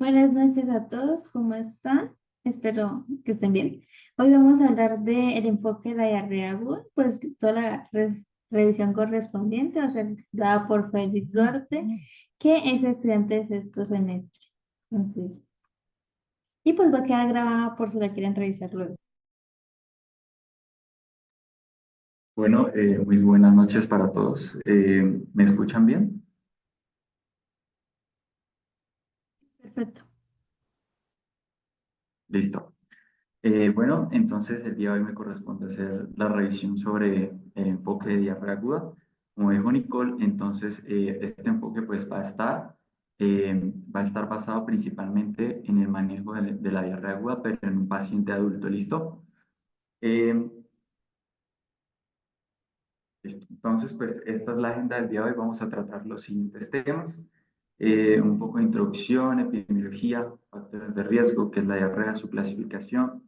Buenas noches a todos, ¿cómo están? Espero que estén bien. Hoy vamos a hablar del enfoque de la diarrea aguda, pues toda la revisión correspondiente va a ser dada por Félix Duarte, que es estudiante de sexto semestre. Entonces, y pues va a quedar grabada por si la quieren revisar luego. Bueno, muy buenas noches para todos. ¿Me escuchan bien? Perfecto. Listo. Bueno, entonces el día de hoy me corresponde hacer la revisión sobre el enfoque de diarrea aguda. Como dijo Nicole, entonces este enfoque pues va a estar basado principalmente en el manejo de la diarrea aguda, pero en un paciente adulto. ¿Listo? Eh, Listo. Entonces, pues esta es la agenda del día de hoy. Vamos a tratar los siguientes temas. Un poco de introducción, epidemiología, factores de riesgo, que es la diarrea, su clasificación,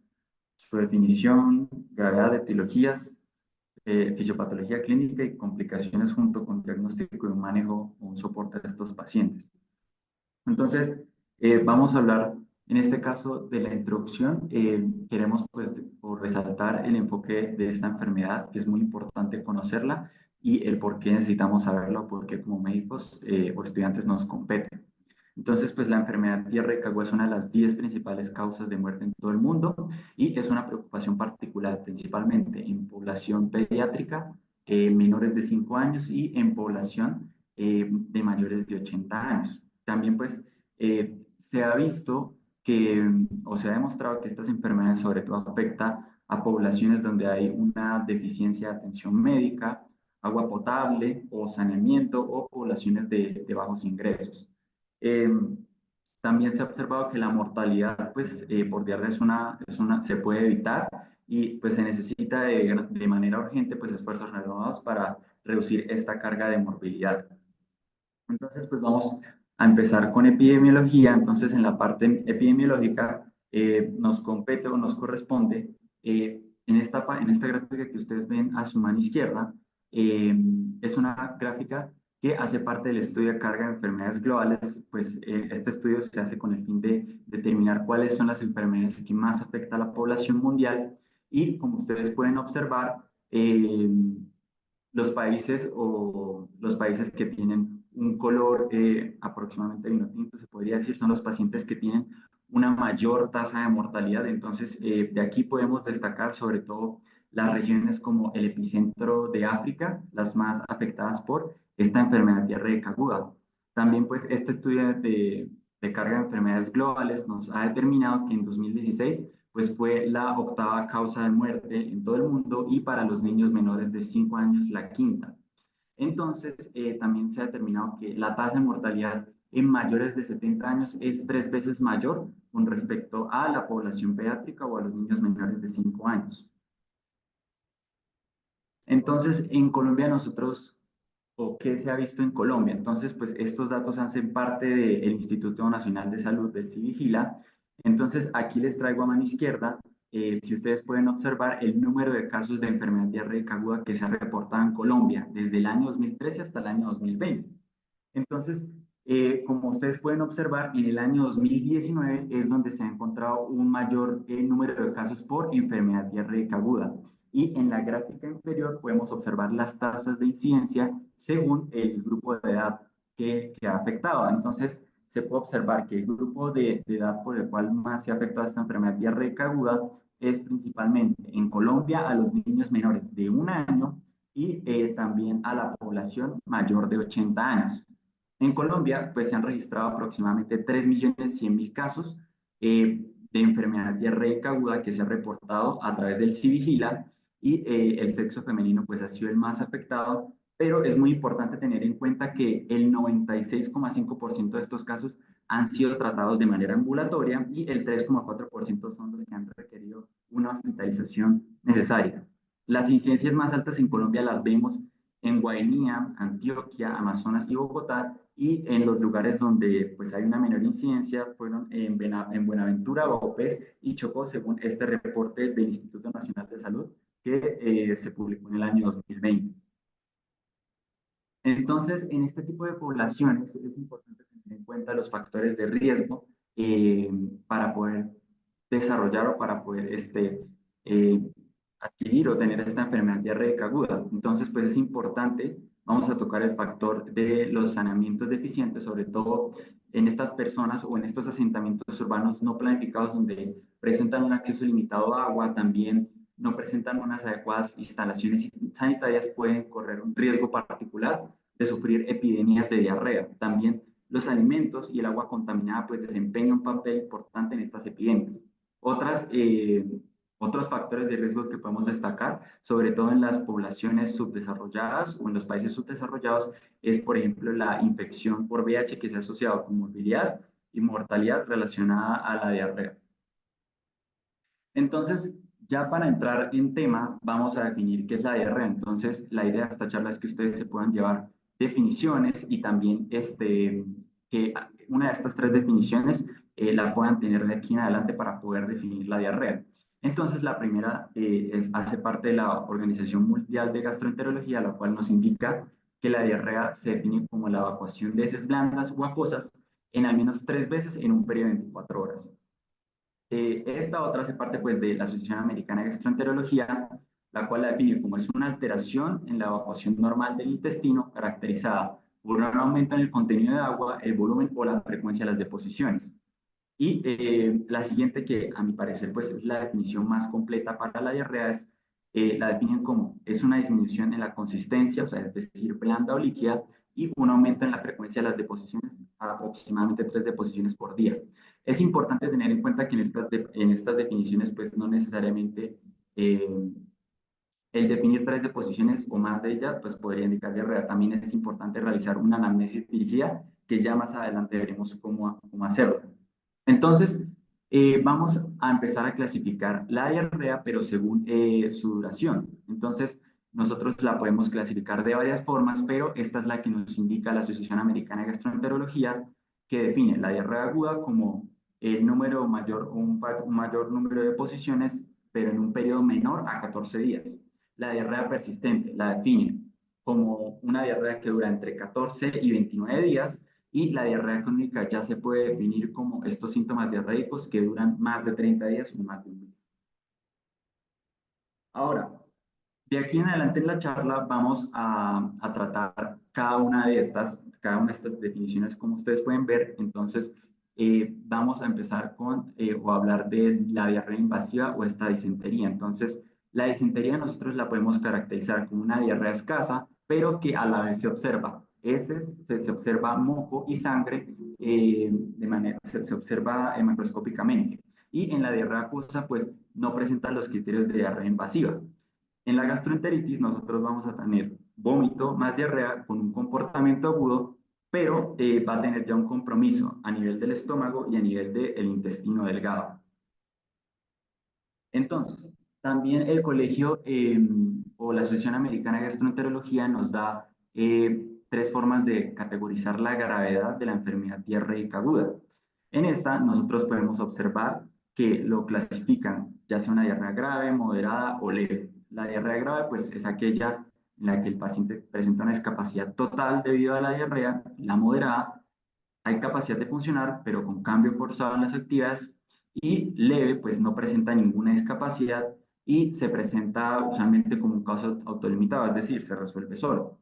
su definición, gravedad de etiologías, fisiopatología clínica y complicaciones junto con diagnóstico y un manejo o un soporte a estos pacientes. Entonces, vamos a hablar en este caso de la introducción. Queremos pues resaltar el enfoque de esta enfermedad, que es muy importante conocerla y el por qué necesitamos saberlo, porque como médicos o estudiantes nos compete. Entonces, pues la enfermedad diarreica aguda es una de las 10 principales causas de muerte en todo el mundo y es una preocupación particular principalmente en población pediátrica, menores de 5 años y en población de mayores de 80 años. También pues se ha visto que, o se ha demostrado que estas enfermedades sobre todo afectan a poblaciones donde hay una deficiencia de atención médica, agua potable o saneamiento o poblaciones de bajos ingresos. Eh, También se ha observado que la mortalidad pues, por diarrea se puede evitar y pues, se necesita de manera urgente pues, esfuerzos renovados para reducir esta carga de morbilidad. Entonces, pues vamos a empezar con epidemiología. Entonces, en la parte epidemiológica nos compete o nos corresponde en esta gráfica que ustedes ven a su mano izquierda, eh, es una gráfica que hace parte del estudio de carga de enfermedades globales. Pues este estudio se hace con el fin de determinar cuáles son las enfermedades que más afectan a la población mundial y como ustedes pueden observar, los países que tienen un color aproximadamente vino tinto, se podría decir, son los pacientes que tienen una mayor tasa de mortalidad. Entonces, de aquí podemos destacar sobre todo las regiones como el epicentro de África, las más afectadas por esta enfermedad diarreica aguda. También, pues, este estudio de carga de enfermedades globales nos ha determinado que en 2016 pues fue la octava causa de muerte en todo el mundo y para los niños menores de 5 años la quinta. Entonces, también se ha determinado que la tasa de mortalidad en mayores de 70 años es 3 veces mayor con respecto a la población pediátrica o a los niños menores de 5 años. Entonces, en Colombia nosotros, o qué se ha visto en Colombia. Entonces, pues estos datos hacen parte del Instituto Nacional de Salud del CIVIGILA. Entonces, aquí les traigo a mano izquierda, si ustedes pueden observar el número de casos de enfermedad diarreica aguda que se ha reportado en Colombia desde el año 2013 hasta el año 2020. Entonces, como ustedes pueden observar, en el año 2019 es donde se ha encontrado un mayor número de casos por enfermedad diarreica aguda. Y en la gráfica inferior podemos observar las tasas de incidencia según el grupo de edad que ha afectado. Entonces, se puede observar que el grupo de edad por el cual más se ha afectado esta enfermedad diarreica aguda es principalmente en Colombia a los niños menores de 1 año y también a la población mayor de 80 años. En Colombia, pues se han registrado aproximadamente 3.100.000 casos de enfermedad diarreica aguda que se ha reportado a través del CIVIGILA y el sexo femenino pues ha sido el más afectado, pero es muy importante tener en cuenta que el 96,5% de estos casos han sido tratados de manera ambulatoria y el 3,4% son los que han requerido una hospitalización necesaria. Las incidencias más altas en Colombia las vemos en Guainía, Antioquia, Amazonas y Bogotá, y en los lugares donde pues, hay una menor incidencia fueron en Buenaventura, Bogotá y Chocó, según este reporte del Instituto Nacional de Salud que se publicó en el año 2020. Entonces, en este tipo de poblaciones es importante tener en cuenta los factores de riesgo eh, para poder desarrollar o para poder eh, adquirir o tener esta enfermedad diarreica aguda. Entonces, pues es importante, vamos a tocar el factor de los saneamientos deficientes, sobre todo en estas personas o en estos asentamientos urbanos no planificados donde presentan un acceso limitado a agua, también no presentan unas adecuadas instalaciones sanitarias, pueden correr un riesgo particular de sufrir epidemias de diarrea. También los alimentos y el agua contaminada pues desempeñan un papel importante en estas epidemias. Otras, otros factores de riesgo que podemos destacar, sobre todo en las poblaciones subdesarrolladas o en los países subdesarrollados, es, por ejemplo, la infección por VIH que se ha asociado con morbilidad y mortalidad relacionada a la diarrea. Entonces, ya para entrar en tema, vamos a definir qué es la diarrea. Entonces, la idea de esta charla es que ustedes se puedan llevar definiciones y también que una de estas tres definiciones la puedan tener de aquí en adelante para poder definir la diarrea. Entonces, la primera hace parte de la Organización Mundial de Gastroenterología, la cual nos indica que la diarrea se define como la evacuación de heces blandas o acuosas en al menos 3 veces en un periodo de 24 horas. Esta otra hace parte pues, de la Asociación Americana de Gastroenterología, la cual la define como es una alteración en la evacuación normal del intestino caracterizada por un aumento en el contenido de agua, el volumen o la frecuencia de las deposiciones. Y la siguiente, que a mi parecer pues, es la definición más completa para la diarrea, es, la definen como es una disminución en la consistencia, o sea, es decir, blanda o líquida, y un aumento en la frecuencia de las deposiciones, aproximadamente 3 deposiciones por día. Es importante tener en cuenta que en estas definiciones, pues no necesariamente eh, el definir 3 deposiciones o más de ellas, pues podría indicar diarrea. También es importante realizar una anamnesis dirigida, que ya más adelante veremos cómo hacerlo. Entonces, vamos a empezar a clasificar la diarrea, pero según su duración. Entonces, nosotros la podemos clasificar de varias formas, pero esta es la que nos indica la Asociación Americana de Gastroenterología, que define la diarrea aguda como el número mayor o un mayor número de posiciones, pero en un periodo menor a 14 días. La diarrea persistente la define como una diarrea que dura entre 14 y 29 días, y la diarrea crónica ya se puede definir como estos síntomas diarreicos que duran más de 30 días o más de un mes. Ahora, de aquí en adelante en la charla vamos a tratar cada una de estas definiciones, como ustedes pueden ver. Entonces, vamos a empezar con o hablar de la diarrea invasiva o esta disentería. Entonces, la disentería nosotros la podemos caracterizar como una diarrea escasa, pero que a la vez se observa heces, se observa moco y sangre se observa macroscópicamente. Y en la diarrea acuosa, pues no presenta los criterios de diarrea invasiva. En la gastroenteritis nosotros vamos a tener vómito más diarrea con un comportamiento agudo, pero va a tener ya un compromiso a nivel del estómago y a nivel del intestino delgado. Entonces, también el colegio o la Asociación Americana de Gastroenterología nos da 3 formas de categorizar la gravedad de la enfermedad diarreica aguda. En esta, nosotros podemos observar que lo clasifican ya sea una diarrea grave, moderada o leve. La diarrea grave, pues, es aquella en la que el paciente presenta una discapacidad total debido a la diarrea. La moderada, hay capacidad de funcionar, pero con cambio forzado en las actividades, y leve, pues no presenta ninguna discapacidad y se presenta usualmente como un caso autolimitado, es decir, se resuelve solo.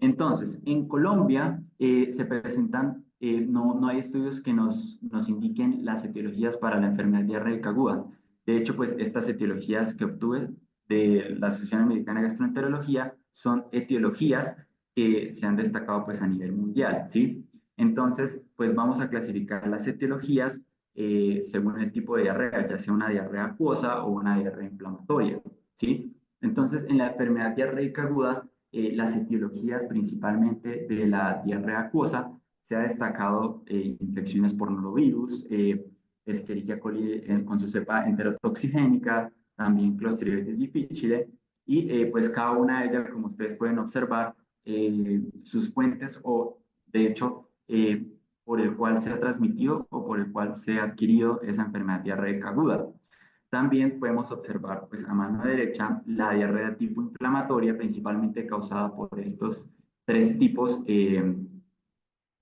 Entonces, en Colombia se presentan, no hay estudios que nos indiquen las etiologías para la enfermedad diarreica aguda. De hecho, pues estas etiologías que obtuve de la Asociación Americana de Gastroenterología son etiologías que se han destacado pues a nivel mundial, ¿sí? Entonces, pues vamos a clasificar las etiologías según el tipo de diarrea, ya sea una diarrea acuosa o una diarrea inflamatoria, ¿sí? Entonces, en la enfermedad diarreica aguda, las etiologías principalmente de la diarrea acuosa, se ha destacado infecciones por norovirus, Escherichia coli con su cepa enterotoxigénica, también Clostridium difficile, y pues cada una de ellas, como ustedes pueden observar, sus fuentes o de hecho por el cual se ha transmitido o por el cual se ha adquirido esa enfermedad diarreica aguda. También podemos observar pues, a mano derecha la diarrea de tipo inflamatoria, principalmente causada por estos 3 tipos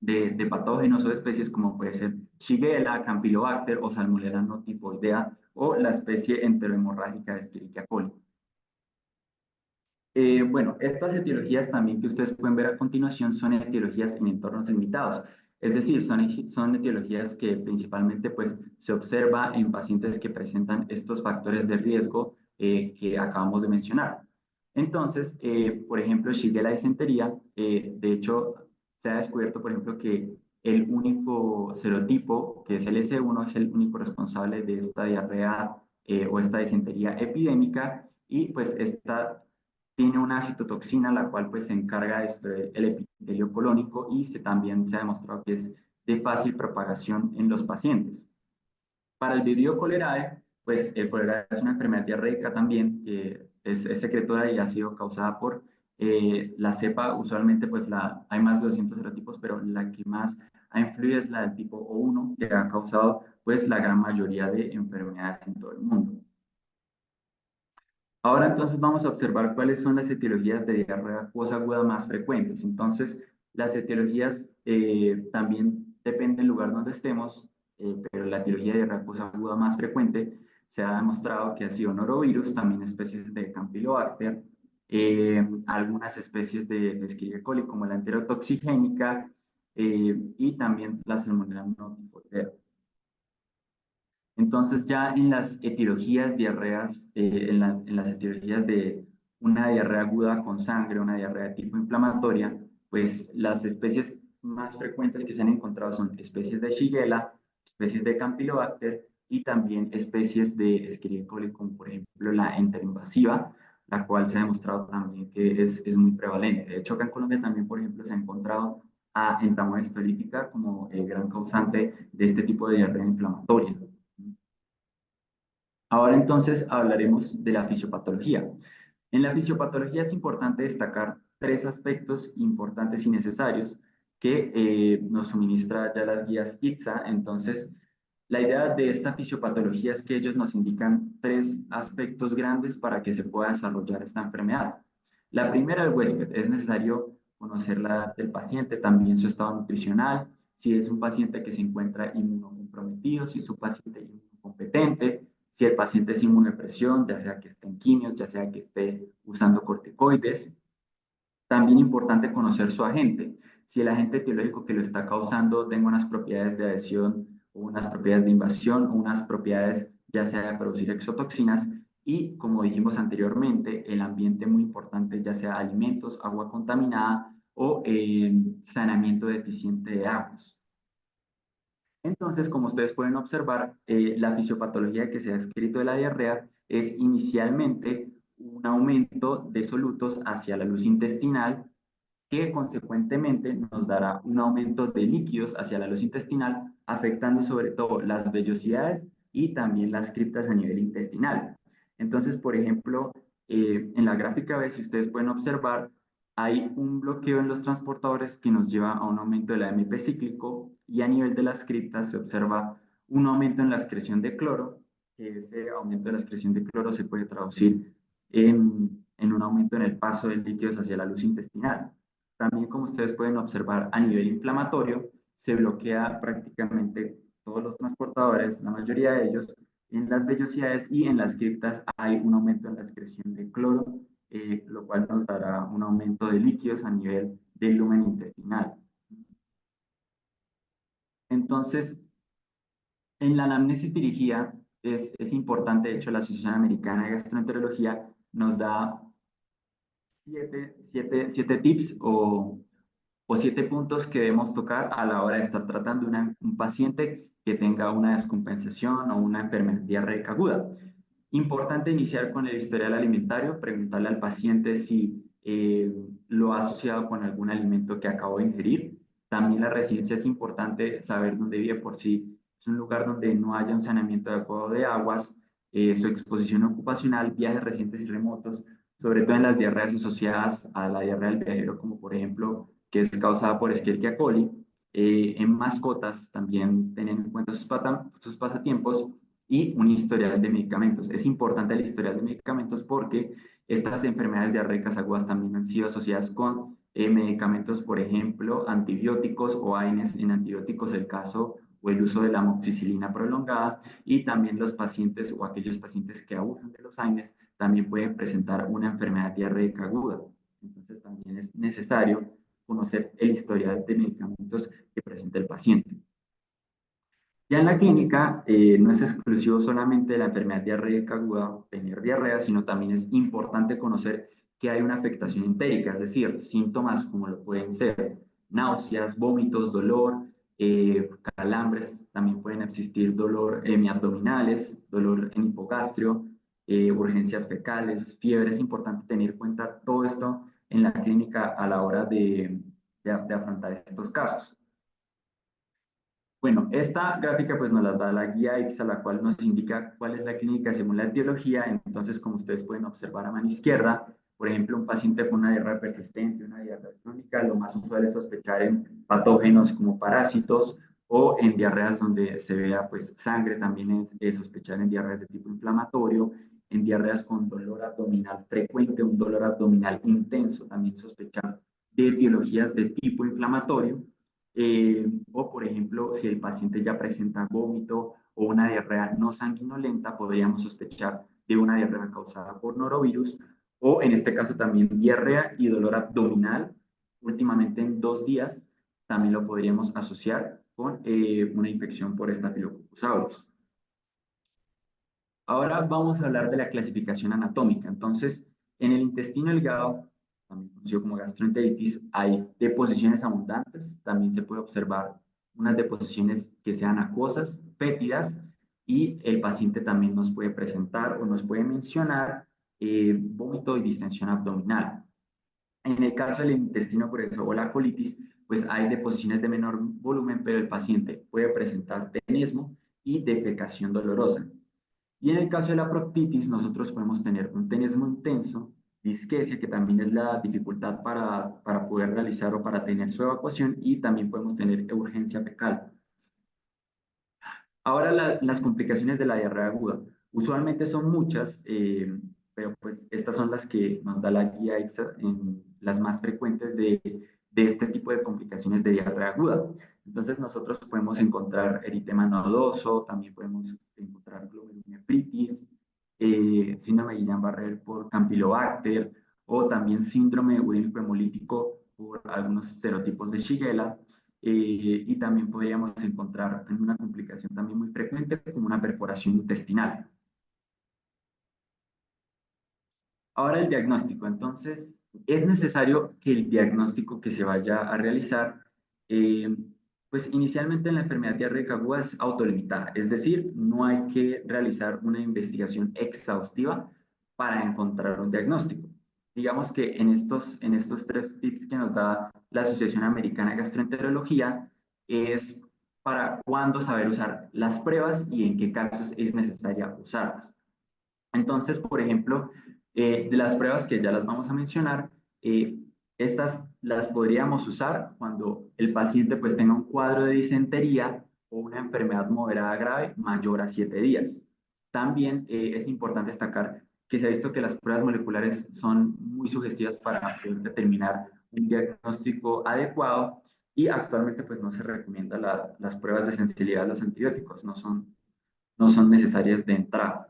de patógenos o de especies como puede ser Shigella, Campylobacter o Salmonella no tifoidea o la especie enterohemorrágica de Escherichia coli. Bueno, estas etiologías también que ustedes pueden ver a continuación son etiologías en entornos limitados. Es decir, son etiologías que principalmente pues, se observa en pacientes que presentan estos factores de riesgo que acabamos de mencionar. Entonces, por ejemplo, Shigella disentería, de hecho, se ha descubierto, por ejemplo, que el único serotipo, que es el S1, es el único responsable de esta diarrea o esta disentería epidémica, y pues esta tiene una citotoxina, la cual pues se encarga de destruir el epitelio colónico y también se ha demostrado que es de fácil propagación en los pacientes. Para el Vibrio cholerae, pues el cólera es una enfermedad diarreica también, que es secretora y ha sido causada por la cepa, usualmente pues hay más de 200 serotipos, pero la que más ha influido es la del tipo O1, que ha causado pues la gran mayoría de enfermedades en todo el mundo. Ahora entonces vamos a observar cuáles son las etiologías de diarrea acuosa aguda más frecuentes. Entonces, las etiologías también dependen del lugar donde estemos, pero la etiología de diarrea acuosa aguda más frecuente se ha demostrado que ha sido norovirus, también especies de Campylobacter, algunas especies de Escherichia coli como la enterotoxigénica y también la Salmonella no tifoidea. Entonces ya en las etiologías diarreas, en las etiologías de una diarrea aguda con sangre, una diarrea de tipo inflamatoria, pues las especies más frecuentes que se han encontrado son especies de Shigella, especies de Campylobacter y también especies de Escherichia coli, como por ejemplo la enterinvasiva, la cual se ha demostrado también que es muy prevalente. De hecho, acá en Colombia también, por ejemplo, se ha encontrado a entamoeba histolítica como el gran causante de este tipo de diarrea inflamatoria. Ahora entonces hablaremos de la fisiopatología. En la fisiopatología es importante destacar tres aspectos importantes y necesarios que nos suministra ya las guías ITSA. Entonces, la idea de esta fisiopatología es que ellos nos indican tres aspectos grandes para que se pueda desarrollar esta enfermedad. La primera, el huésped. Es necesario conocer la edad del paciente, también su estado nutricional, si es un paciente que se encuentra inmunocomprometido, si es un paciente inmunocompetente, si el paciente es inmunodepresión, ya sea que esté en quimios, ya sea que esté usando corticoides. También importante conocer su agente. Si el agente etiológico que lo está causando tenga unas propiedades de adhesión o unas propiedades de invasión o unas propiedades ya sea de producir exotoxinas y como dijimos anteriormente, el ambiente muy importante ya sea alimentos, agua contaminada o saneamiento deficiente de aguas. Entonces, como ustedes pueden observar, la fisiopatología que se ha escrito de la diarrea es inicialmente un aumento de solutos hacia la luz intestinal que consecuentemente nos dará un aumento de líquidos hacia la luz intestinal, afectando sobre todo las vellosidades y también las criptas a nivel intestinal. Entonces, por ejemplo, en la gráfica B, si ustedes pueden observar, hay un bloqueo en los transportadores que nos lleva a un aumento del AMP cíclico y a nivel de las criptas se observa un aumento en la excreción de cloro, que ese aumento de la excreción de cloro se puede traducir en un aumento en el paso de líquidos hacia la luz intestinal. También, como ustedes pueden observar, a nivel inflamatorio, se bloquea prácticamente todos los transportadores, la mayoría de ellos, en las vellosidades y en las criptas hay un aumento en la excreción de cloro, lo cual nos dará un aumento de líquidos a nivel del lumen intestinal. Entonces, en la anamnesis dirigida es importante, de hecho, la Asociación Americana de Gastroenterología nos da siete tips o 7 puntos que debemos tocar a la hora de estar tratando un paciente que tenga una descompensación o una enfermedad diarreica aguda. Importante iniciar con el historial alimentario, preguntarle al paciente si lo ha asociado con algún alimento que acabó de ingerir. También la residencia es importante saber dónde vive por si es un lugar donde no haya un saneamiento adecuado de aguas, su exposición ocupacional, viajes recientes y remotos, sobre todo en las diarreas asociadas a la diarrea del viajero, como por ejemplo que es causada por Escherichia coli. En mascotas también tener en cuenta sus pasatiempos y un historial de medicamentos. Es importante el historial de medicamentos porque estas enfermedades diarreicas agudas también han sido asociadas con medicamentos, por ejemplo, antibióticos o AINES en antibióticos, el caso o el uso de la amoxicilina prolongada, y también los pacientes o aquellos pacientes que abusan de los AINES también pueden presentar una enfermedad diarreica aguda. Entonces también es necesario conocer el historial de medicamentos que presenta el paciente. Ya en la clínica no es exclusivo solamente de la enfermedad diarreica aguda, tener diarrea, sino también es importante conocer que hay una afectación entérica, es decir, síntomas como lo pueden ser náuseas, vómitos, dolor, calambres, también pueden existir dolor hemiabdominales, dolor en hipogastrio, urgencias fecales, fiebre. Es importante tener en cuenta todo esto en la clínica a la hora de afrontar estos casos. Bueno, esta gráfica pues nos las da la guía X, a la cual nos indica cuál es la clínica según la etiología. Entonces, como ustedes pueden observar a mano izquierda, por ejemplo, un paciente con una diarrea persistente, una diarrea crónica, lo más usual es sospechar en patógenos como parásitos o en diarreas donde se vea pues sangre. También es sospechar en diarreas de tipo inflamatorio, en diarreas con dolor abdominal frecuente, un dolor abdominal intenso, también sospechar de etiologías de tipo inflamatorio. O, por ejemplo, si el paciente ya presenta vómito o una diarrea no sanguinolenta, podríamos sospechar de una diarrea causada por norovirus, o en este caso también diarrea y dolor abdominal, últimamente en 2 días, también lo podríamos asociar con una infección por Staphylococcus aureus. Ahora vamos a hablar de la clasificación anatómica. Entonces, en el intestino delgado, también conocido como gastroenteritis, hay deposiciones abundantes. También se puede observar unas deposiciones que sean acuosas, fétidas, y el paciente también nos puede presentar o nos puede mencionar vómito y distensión abdominal. En el caso del intestino grueso o la colitis, pues hay deposiciones de menor volumen, pero el paciente puede presentar tenesmo y defecación dolorosa. Y en el caso de la proctitis, nosotros podemos tener un tenesmo intenso, disquesia, que también es la dificultad para poder realizar o para tener su evacuación, y también podemos tener urgencia fecal. Ahora las complicaciones de la diarrea aguda. Usualmente son muchas, pero pues estas son las que nos da la guía EXA en las más frecuentes de este tipo de complicaciones de diarrea aguda. Entonces nosotros podemos encontrar eritema nodoso, también podemos encontrar glomerulonefritis, síndrome de Guillain-Barré por Campylobacter, o también síndrome urínico hemolítico por algunos serotipos de Shigella. Y también podríamos encontrar en una complicación también muy frecuente como una perforación intestinal. Ahora el diagnóstico. Entonces, es necesario que el diagnóstico que se vaya a realizar, pues inicialmente en la enfermedad diarreica aguda es autolimitada, es decir, no hay que realizar una investigación exhaustiva para encontrar un diagnóstico. Digamos que en estos 3 tips que nos da la Asociación Americana de Gastroenterología es para cuándo saber usar las pruebas y en qué casos es necesaria usarlas. Entonces, por ejemplo, de las pruebas que ya las vamos a mencionar, eh, estas las podríamos usar cuando el paciente pues tenga un cuadro de disentería o una enfermedad moderada grave mayor a 7 días. También es importante destacar que se ha visto que las pruebas moleculares son muy sugestivas para poder determinar un diagnóstico adecuado, y actualmente pues no se recomienda las pruebas de sensibilidad a los antibióticos, no son necesarias de entrada.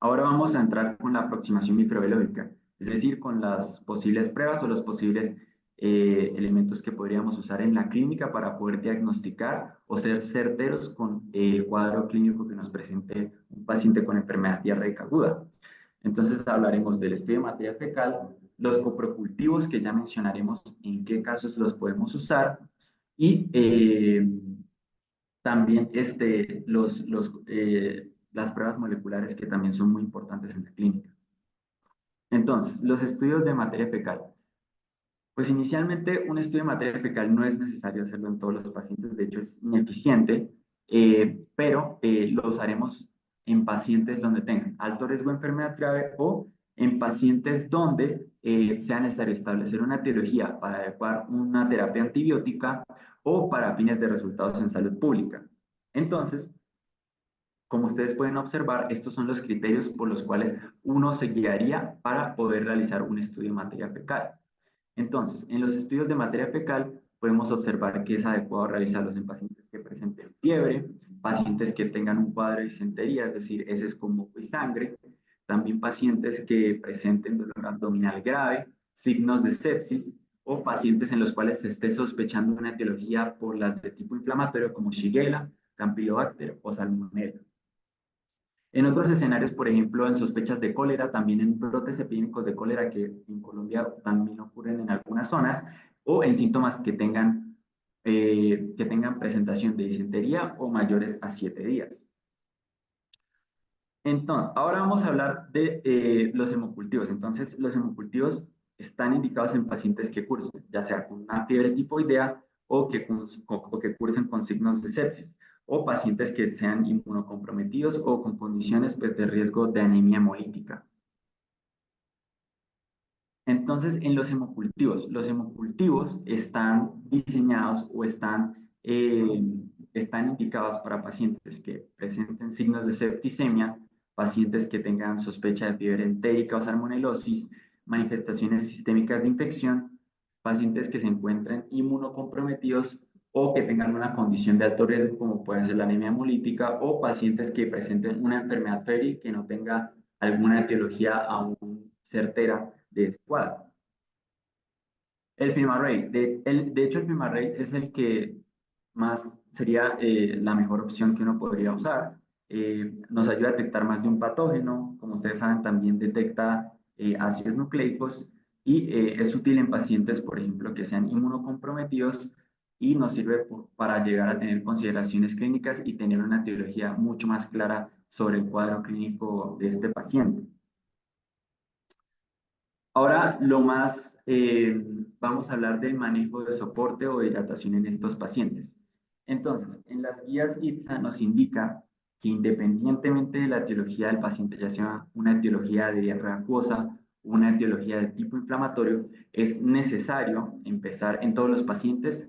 Ahora vamos a entrar con la aproximación microbiológica, es decir, con las posibles pruebas o los posibles elementos que podríamos usar en la clínica para poder diagnosticar o ser certeros con el cuadro clínico que nos presente un paciente con enfermedad diarreica aguda. Entonces hablaremos del estudio de materia fecal, los coprocultivos que ya mencionaremos en qué casos los podemos usar, y también las pruebas moleculares que también son muy importantes en la clínica. Entonces, los estudios de materia fecal. Pues inicialmente un estudio de materia fecal no es necesario hacerlo en todos los pacientes, de hecho es ineficiente, pero lo usaremos en pacientes donde tengan alto riesgo de enfermedad grave, o en pacientes donde sea necesario establecer una etiología para adecuar una terapia antibiótica o para fines de resultados en salud pública. Entonces, como ustedes pueden observar, estos son los criterios por los cuales uno se guiaría para poder realizar un estudio de materia fecal. Entonces, en los estudios de materia fecal podemos observar que es adecuado realizarlos en pacientes que presenten fiebre, pacientes que tengan un cuadro de disentería, es decir, heces con moco y sangre, también pacientes que presenten dolor abdominal grave, signos de sepsis o pacientes en los cuales se esté sospechando una etiología por las de tipo inflamatorio como Shigella, Campylobacter o Salmonella. En otros escenarios, por ejemplo, en sospechas de cólera, también en brotes epidémicos de cólera que en Colombia también ocurren en algunas zonas, o en síntomas que tengan presentación de disentería o mayores a 7 días. Entonces, ahora vamos a hablar de los hemocultivos. Entonces, los hemocultivos están indicados en pacientes que cursen, ya sea con una fiebre tifoidea o que cursen con signos de sepsis, o pacientes que sean inmunocomprometidos o con condiciones pues, de riesgo de anemia hemolítica. Entonces, en los hemocultivos están diseñados o están indicados para pacientes que presenten signos de septicemia, pacientes que tengan sospecha de fiebre entérica o salmonelosis, manifestaciones sistémicas de infección, pacientes que se encuentren inmunocomprometidos o que tengan una condición de alto riesgo, como puede ser la anemia hemolítica, o pacientes que presenten una enfermedad febril que no tenga alguna etiología aún certera de ese cuadro. El FilmArray, de hecho el FilmArray es el que más sería la mejor opción que uno podría usar. Nos ayuda a detectar más de un patógeno, como ustedes saben también detecta ácidos nucleicos y es útil en pacientes, por ejemplo, que sean inmunocomprometidos y nos sirve para llegar a tener consideraciones clínicas y tener una etiología mucho más clara sobre el cuadro clínico de este paciente. Ahora, vamos a hablar del manejo de soporte o de hidratación en estos pacientes. Entonces, en las guías ITSA nos indica que independientemente de la etiología del paciente, ya sea una etiología de diarrea acuosa, una etiología de tipo inflamatorio, es necesario empezar en todos los pacientes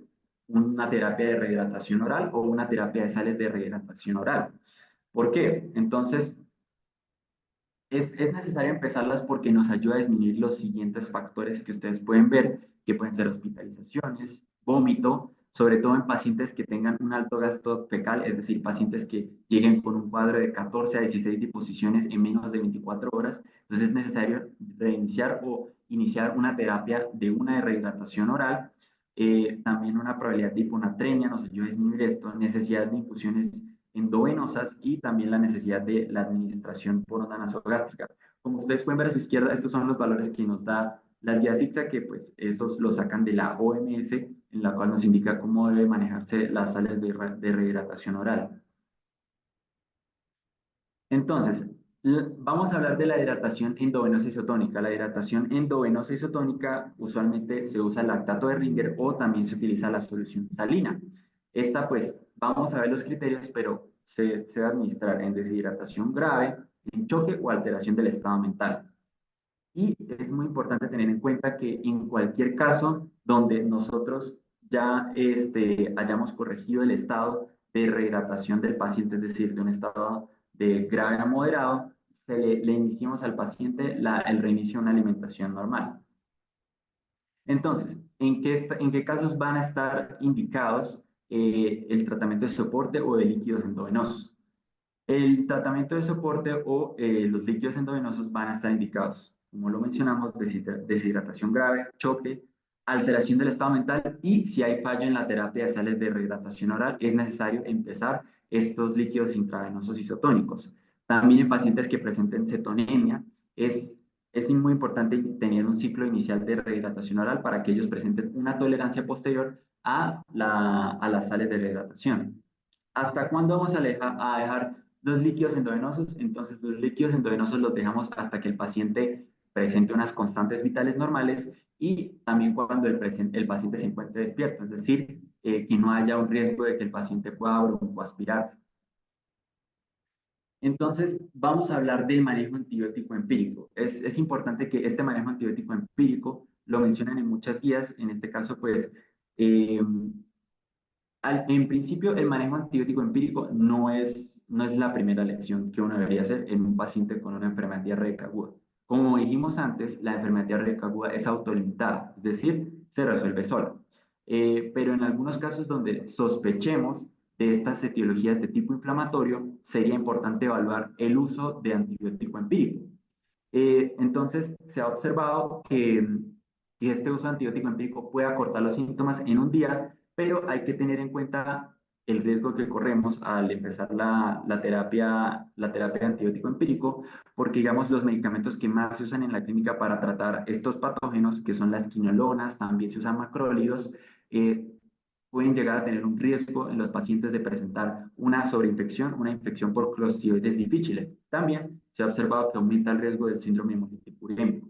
una terapia de rehidratación oral o una terapia de sales de rehidratación oral. ¿Por qué? Entonces, es necesario empezarlas porque nos ayuda a disminuir los siguientes factores que ustedes pueden ver, que pueden ser hospitalizaciones, vómito, sobre todo en pacientes que tengan un alto gasto fecal, es decir, pacientes que lleguen con un cuadro de 14 a 16 deposiciones en menos de 24 horas. Entonces es necesario reiniciar o iniciar una terapia de una de rehidratación oral. También una probabilidad de hiponatremia nos ayuda a disminuir esto, necesidad de infusiones endovenosas y también la necesidad de la administración por onda nasogástrica. Como ustedes pueden ver a su izquierda, estos son los valores que nos da las guías ICSA, que pues estos los sacan de la OMS, en la cual nos indica cómo debe manejarse las sales de rehidratación oral. Entonces, vamos a hablar de la hidratación endovenosa isotónica. La hidratación endovenosa isotónica usualmente se usa lactato de Ringer o también se utiliza la solución salina. Esta pues vamos a ver los criterios, pero se debe administrar en deshidratación grave, en choque o alteración del estado mental. Y es muy importante tener en cuenta que en cualquier caso donde nosotros ya hayamos corregido el estado de rehidratación del paciente, es decir, de un estado de grave a moderado, le iniciamos al paciente el reinicio de una alimentación normal. Entonces, ¿en qué casos van a estar indicados el tratamiento de soporte o de líquidos endovenosos? El tratamiento de soporte o los líquidos endovenosos van a estar indicados, como lo mencionamos, deshidratación grave, choque, alteración del estado mental y si hay fallo en la terapia de sales de rehidratación oral, es necesario empezar estos líquidos intravenosos isotónicos. También en pacientes que presenten cetonemia, es muy importante tener un ciclo inicial de rehidratación oral para que ellos presenten una tolerancia posterior a las sales de rehidratación. ¿Hasta cuándo vamos a dejar los líquidos endovenosos? Entonces, los líquidos endovenosos los dejamos hasta que el paciente presente unas constantes vitales normales y también cuando el paciente se encuentre despierto, es decir, que no haya un riesgo de que el paciente pueda broncoaspirarse. Entonces, vamos a hablar del manejo antibiótico empírico. Es importante que este manejo antibiótico empírico lo mencionan en muchas guías, en este caso, pues, eh, en principio, el manejo antibiótico empírico no es la primera elección que uno debería hacer en un paciente con una enfermedad diarreica aguda. Como dijimos antes, la enfermedad diarreica aguda es autolimitada, es decir, se resuelve sola. Pero en algunos casos donde sospechemos de estas etiologías de tipo inflamatorio, sería importante evaluar el uso de antibiótico empírico. Entonces, se ha observado que este uso de antibiótico empírico puede acortar los síntomas en un día, pero hay que tener en cuenta el riesgo que corremos al empezar la terapia de antibiótico empírico, porque digamos los medicamentos que más se usan en la clínica para tratar estos patógenos, que son las quinolonas, también se usan macrólidos, eh, pueden llegar a tener un riesgo en los pacientes de presentar una sobreinfección, una infección por Clostridioides difficile. También se ha observado que aumenta el riesgo del síndrome hemolítico urémico.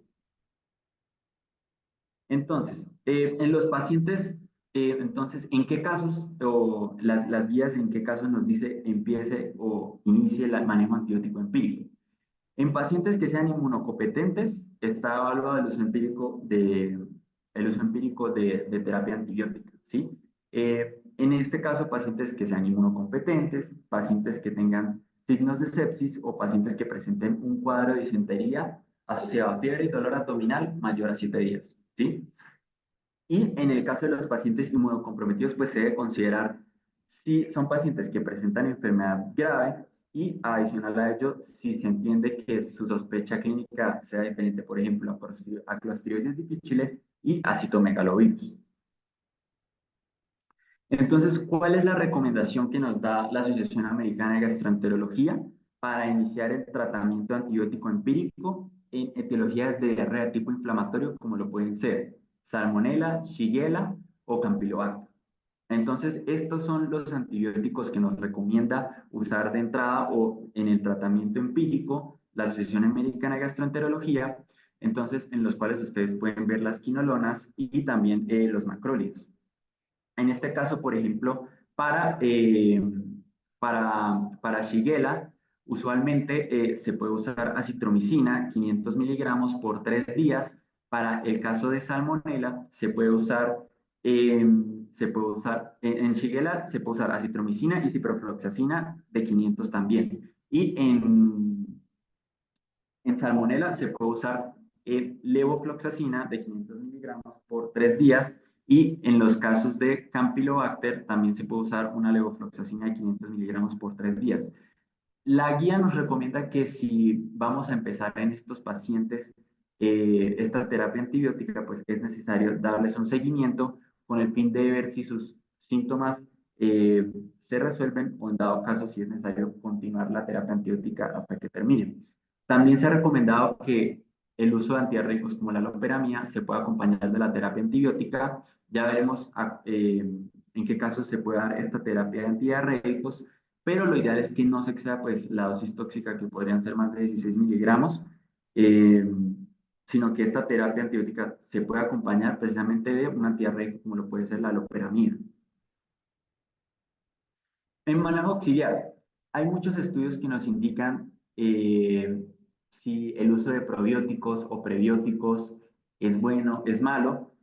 Entonces, en los pacientes, entonces, ¿en qué casos o las guías en qué casos nos dice empiece o inicie el manejo antibiótico empírico? En pacientes que sean inmunocompetentes, está evaluado el uso empírico de terapia antibiótica, ¿sí? En este caso, pacientes que sean inmunocompetentes, pacientes que tengan signos de sepsis o pacientes que presenten un cuadro de disentería asociado a fiebre y dolor abdominal mayor a 7 días, ¿sí? Y en el caso de los pacientes inmunocomprometidos, pues se debe considerar si son pacientes que presentan enfermedad grave y adicional a ello, si se entiende que su sospecha clínica sea diferente, por ejemplo, a Clostridioides difficile y a citomegalovirus. Entonces, ¿cuál es la recomendación que nos da la Asociación Americana de Gastroenterología para iniciar el tratamiento antibiótico empírico en etiologías de diarrea tipo inflamatorio, como lo pueden ser Salmonella, Shigella o Campylobacter? Entonces, estos son los antibióticos que nos recomienda usar de entrada o en el tratamiento empírico la Asociación Americana de Gastroenterología, entonces en los cuales ustedes pueden ver las quinolonas y también los macrólidos. En este caso, por ejemplo, para Shigella, usualmente se puede usar acitromicina, 500 miligramos por 3 días. Para el caso de Salmonella, en Shigella se puede usar acitromicina y ciprofloxacina de 500 también. Y en Salmonella se puede usar levofloxacina de 500 miligramos por 3 días y en los casos de Campylobacter también se puede usar una levofloxacina de 500 miligramos por 3 días. La guía nos recomienda que si vamos a empezar en estos pacientes esta terapia antibiótica, pues es necesario darles un seguimiento con el fin de ver si sus síntomas se resuelven o en dado caso si es necesario continuar la terapia antibiótica hasta que termine. También se ha recomendado que el uso de antidiarreicos como la loperamida se pueda acompañar de la terapia antibiótica. Ya veremos en qué casos se puede dar esta terapia de antidiarreicos, pero lo ideal es que no se exceda pues, la dosis tóxica, que podrían ser más de 16 miligramos, eh, sino que esta terapia antibiótica se puede acompañar precisamente de un antidiarreico como lo puede ser la loperamida. En manejo auxiliar, hay muchos estudios que nos indican si el uso de probióticos o prebióticos es bueno, es malo.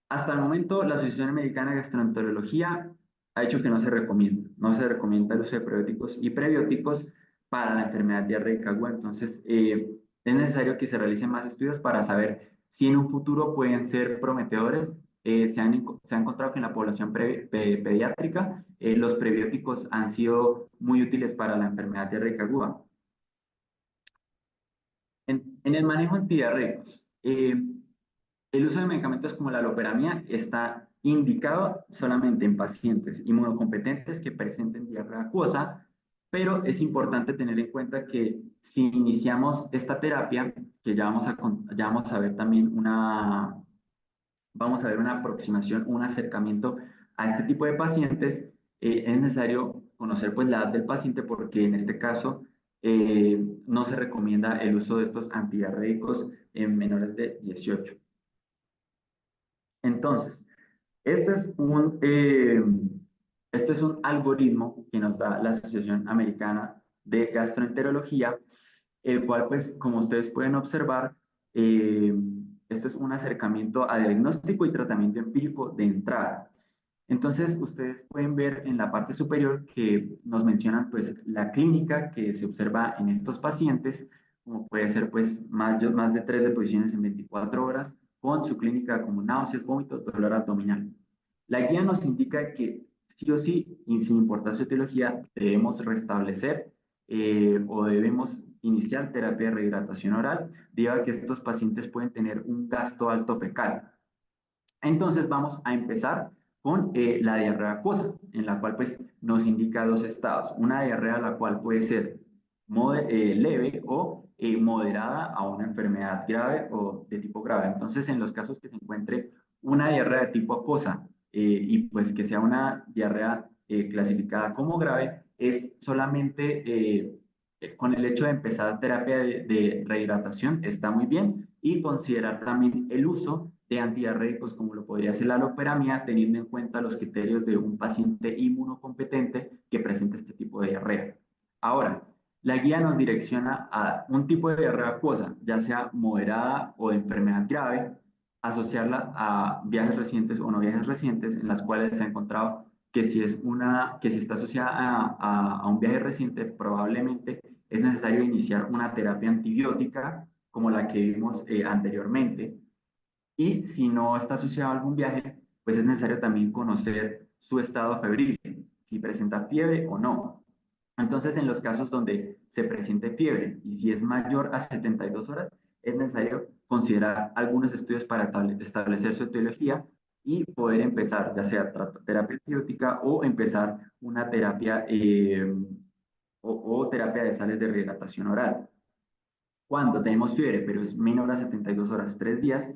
Hasta el momento, la Asociación Americana de Gastroenterología ha dicho que no se recomienda. No se recomienda el uso de probióticos y prebióticos para la enfermedad diarreica aguda. Entonces, es necesario que se realicen más estudios para saber si en un futuro pueden ser prometedores. Se ha encontrado que en la población pediátrica los prebióticos han sido muy útiles para la enfermedad diarreica aguda. En el manejo antidiarreicos, el uso de medicamentos como la loperamida está indicado solamente en pacientes inmunocompetentes que presenten diarrea acuosa, pero es importante tener en cuenta que si iniciamos esta terapia, que ya vamos a ver también vamos a ver una aproximación, un acercamiento a este tipo de pacientes, es necesario conocer pues la edad del paciente porque en este caso no se recomienda el uso de estos antidiarreicos en menores de 18. Entonces, este es un, eh, este es un algoritmo que nos da la Asociación Americana de Gastroenterología, el cual, pues, como ustedes pueden observar, eh, esto es un acercamiento a diagnóstico y tratamiento empírico de entrada. Entonces, ustedes pueden ver en la parte superior que nos mencionan, pues, la clínica que se observa en estos pacientes, como puede ser pues más de 3 deposiciones en 24 horas, con su clínica como náuseas, vómitos, dolor abdominal. La guía nos indica que sí o sí, y sin importar su etiología, debemos restablecer o debemos iniciar terapia de rehidratación oral, debido a que estos pacientes pueden tener un gasto alto fecal. Entonces vamos a empezar con la diarrea acuosa, en la cual pues nos indica dos estados. Una diarrea la cual puede ser leve o moderada a una enfermedad grave o de tipo grave. Entonces, en los casos que se encuentre una diarrea de tipo acuosa y pues que sea una diarrea clasificada como grave, es solamente con el hecho de empezar terapia de rehidratación está muy bien y considerar también el uso de antidiarreicos como lo podría ser la loperamida, teniendo en cuenta los criterios de un paciente inmunocompetente que presente este tipo de diarrea. Ahora, la guía nos direcciona a un tipo de diarrea acuosa, ya sea moderada o de enfermedad grave, asociarla a viajes recientes o no viajes recientes, en las cuales se ha encontrado que si está asociada a un viaje reciente, probablemente es necesario iniciar una terapia antibiótica como la que vimos anteriormente. Y si no está asociado a algún viaje, pues es necesario también conocer su estado febril, si presenta fiebre o no. Entonces, en los casos donde se presente fiebre y si es mayor a 72 horas, es necesario considerar algunos estudios para establecer su etiología y poder empezar, ya sea terapia antibiótica o empezar una terapia o terapia de sales de rehidratación oral. Cuando tenemos fiebre, pero es menor a 72 horas, 3 días,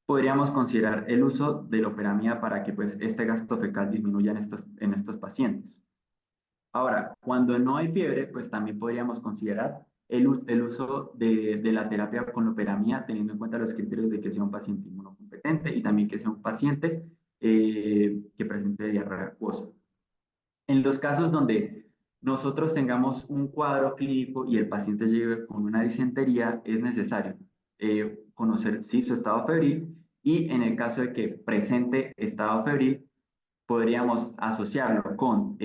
podríamos considerar el uso de loperamida para que pues, este gasto fecal disminuya en estos pacientes. Ahora, cuando no hay fiebre, pues también podríamos considerar el uso de la terapia con loperamida, teniendo en cuenta los criterios de que sea un paciente inmunocompetente y también que sea un paciente que presente diarrea acuosa. En los casos donde nosotros tengamos un cuadro clínico y el paciente llegue con una disentería, es necesario conocer sí, su estado febril y en el caso de que presente estado febril, podríamos asociarlo con,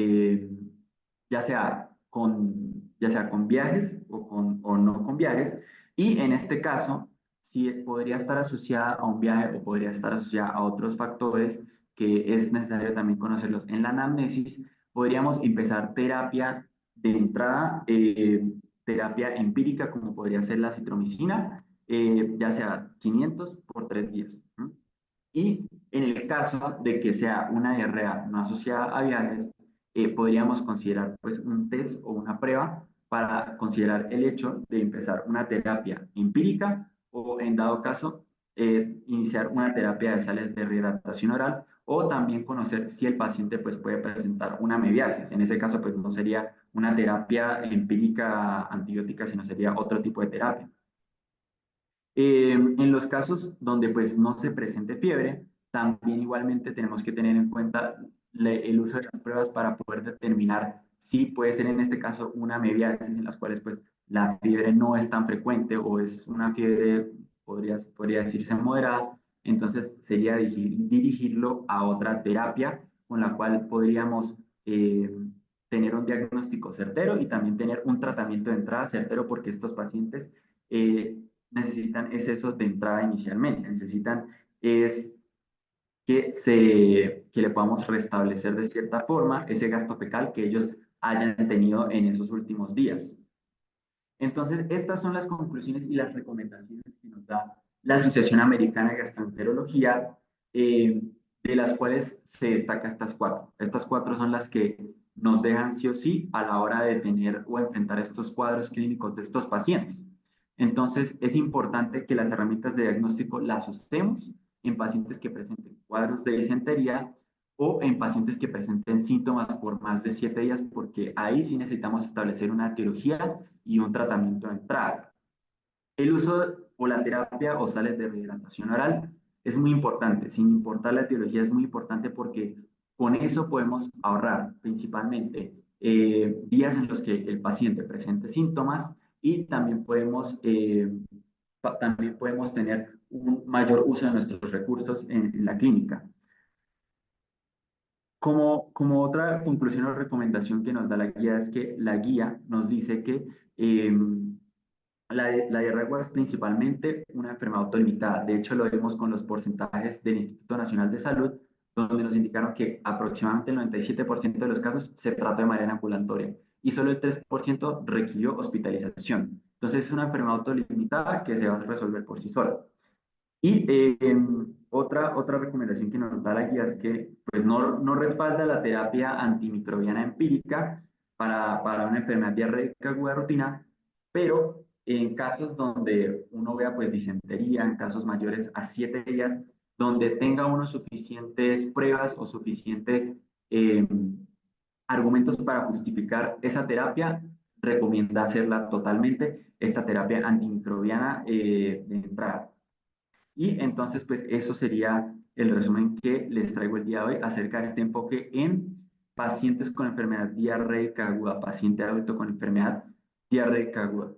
ya sea con viajes o no con viajes, y en este caso, sí podría estar asociada a un viaje o podría estar asociada a otros factores que es necesario también conocerlos en la anamnesis, podríamos empezar terapia de entrada, terapia empírica, como podría ser la citromicina, ya sea 500 por 3 días. ¿No? Y en el caso de que sea una diarrea no asociada a viajes, podríamos considerar pues, un test o una prueba para considerar el hecho de empezar una terapia empírica o, en dado caso, iniciar una terapia de sales de rehidratación oral o también conocer si el paciente pues, puede presentar una mebiasis. En ese caso, pues no sería una terapia empírica antibiótica, sino sería otro tipo de terapia. En los casos donde pues no se presente fiebre, también igualmente tenemos que tener en cuenta el uso de las pruebas para poder determinar si puede ser en este caso una mebiasis en las cuales pues la fiebre no es tan frecuente o es una fiebre, podría decirse moderada, entonces sería dirigirlo a otra terapia con la cual podríamos tener un diagnóstico certero y también tener un tratamiento de entrada certero porque estos pacientes eh, necesitan es eso de entrada inicialmente, necesitan es que le podamos restablecer de cierta forma ese gasto fecal que ellos hayan tenido en esos últimos días. Entonces, estas son las conclusiones y las recomendaciones que nos da la Asociación Americana de Gastroenterología, de las cuales se destaca estas cuatro. Estas cuatro son las que nos dejan sí o sí a la hora de tener o enfrentar estos cuadros clínicos de estos pacientes. Entonces, es importante que las herramientas de diagnóstico las usemos en pacientes que presenten cuadros de disentería o en pacientes que presenten síntomas por más de 7 días, porque ahí sí necesitamos establecer una etiología y un tratamiento de entrada. El uso o la terapia o sales de rehidratación oral es muy importante, sin importar la etiología, es muy importante porque con eso podemos ahorrar principalmente días en los que el paciente presente síntomas y también podemos tener un mayor uso de nuestros recursos en la clínica. Como otra conclusión o recomendación que nos da la guía es que la guía nos dice que la diarrea aguda es principalmente una enfermedad autolimitada. De hecho, lo vimos con los porcentajes del Instituto Nacional de Salud, donde nos indicaron que aproximadamente el 97% de los casos se trata de manera ambulatoria y solo el 3% requirió hospitalización. Entonces, es una enfermedad autolimitada que se va a resolver por sí sola. Y otra recomendación que nos da la guía es que pues, no respalda la terapia antimicrobiana empírica para una enfermedad diarreica aguda rutina, pero en casos donde uno vea pues disentería, en casos mayores a 7 días, donde tenga uno suficientes pruebas o suficientes eh, argumentos para justificar esa terapia, recomienda hacerla totalmente, esta terapia antimicrobiana de entrada. Y entonces, pues eso sería el resumen que les traigo el día de hoy acerca de este enfoque en pacientes con enfermedad diarreica aguda, paciente adulto con enfermedad diarreica aguda.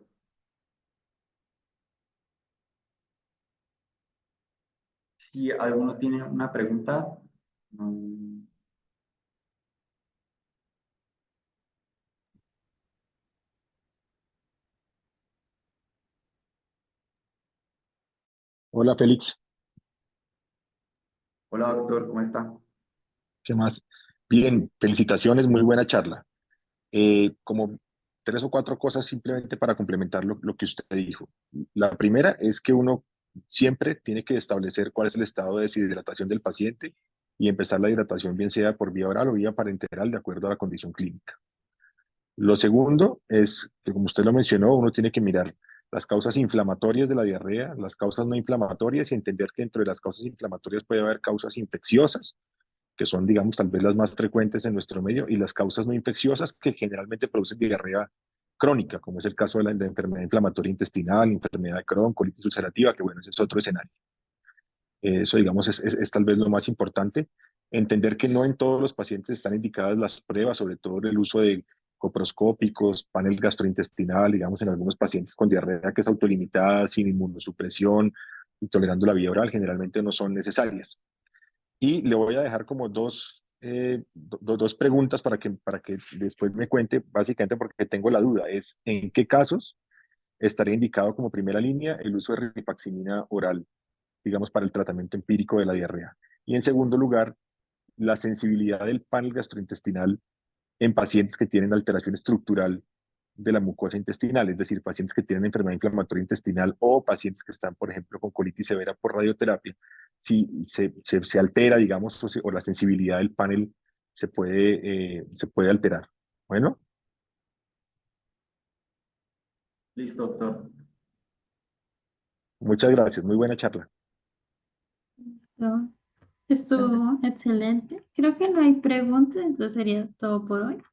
Si alguno tiene una pregunta, no. Hola Félix, Hola doctor, ¿cómo está? ¿qué más? Bien, felicitaciones, muy buena charla. Como tres o cuatro cosas simplemente para complementar lo que usted dijo. La primera es que uno siempre tiene que establecer cuál es el estado de deshidratación del paciente y empezar la hidratación bien sea por vía oral o vía parenteral de acuerdo a la condición clínica. Lo segundo es que, como usted lo mencionó, uno tiene que mirar las causas inflamatorias de la diarrea, las causas no inflamatorias y entender que dentro de las causas inflamatorias puede haber causas infecciosas que son, digamos, tal vez las más frecuentes en nuestro medio, y las causas no infecciosas que generalmente producen diarrea crónica, como es el caso de la enfermedad inflamatoria intestinal, enfermedad de Crohn, colitis ulcerativa, que bueno, ese es otro escenario. Eso, digamos, es tal vez lo más importante. Entender que no en todos los pacientes están indicadas las pruebas, sobre todo el uso de coproscópicos, panel gastrointestinal, digamos, en algunos pacientes con diarrea que es autolimitada, sin inmunosupresión y tolerando la vía oral, generalmente no son necesarias. Y le voy a dejar como dos preguntas para que después me cuente, básicamente porque tengo la duda, es en qué casos estaría indicado como primera línea el uso de rifaximirina oral, digamos, para el tratamiento empírico de la diarrea. Y en segundo lugar, la sensibilidad del panel gastrointestinal en pacientes que tienen alteración estructural de la mucosa intestinal, es decir, pacientes que tienen enfermedad inflamatoria intestinal o pacientes que están, por ejemplo, con colitis severa por radioterapia, si se altera, digamos, o la sensibilidad del panel se puede alterar. Bueno, Listo, doctor. muchas gracias, muy buena charla. Listo. Gracias. Estuvo excelente. Creo que no hay preguntas, entonces sería todo por hoy.